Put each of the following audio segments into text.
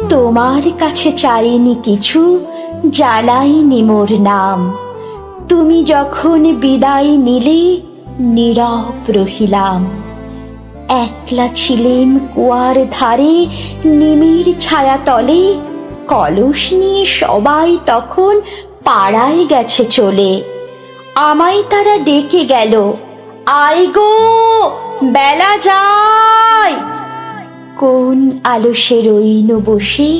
তোমার কাছে চাইনি কিছু, জানাইনি মোর নাম। তুমি যখন বিদায় নিলে নীরব রহিলাম। একলা ছিলেম কুয়ার ধারে নিমির ছায়া তলে, কলস নিয়ে সবাই তখন পাড়ায় গেছে চলে। আমায় তারা ডেকে গেল, আয় গো বেলা যায়। কোন আলসে রইন বসে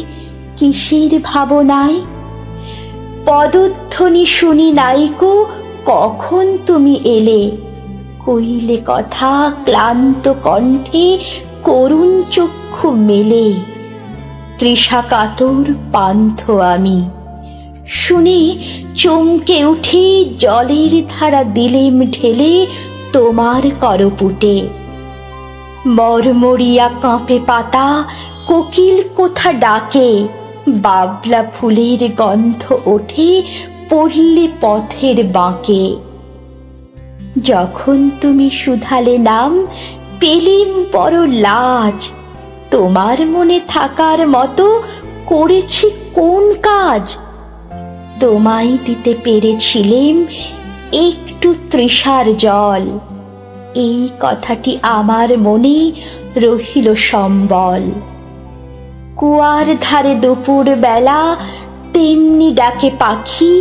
কিসের ভাবনায়, পদধ্বনি শুনি নাইকো কখন তুমি এলে। কইলে কথা ক্লান্ত কণ্ঠে করুণ চক্ষু মেলে। তৃষা কাতর পান্থ আমি, শুনে চমকে উঠে জলের ধারা দিলেম ঢেলে তোমার করপুটে। মরমরিয়া কাঁপে পাতা, কোকিল কোথা ডাকে, বাবলা ফুলের গন্ধ ওঠে পড়লে পথের বাঁকে। যখন তুমি শুধালে নাম পেলেম বড় লাজ, তোমার মনে থাকার মতো করেছি কোন কাজ। তোমায় দিতে পেরেছিলেম একটু তৃষার জল, এই কথাটি আমার মনে রহিল সম্বল। কুয়ার ধারে দুপুর বেলা তেমনি ডাকে পাখি,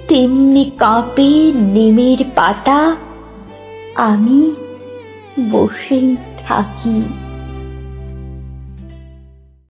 তেমনি কাঁপে নিমের পাতা, আমি বসেই থাকি।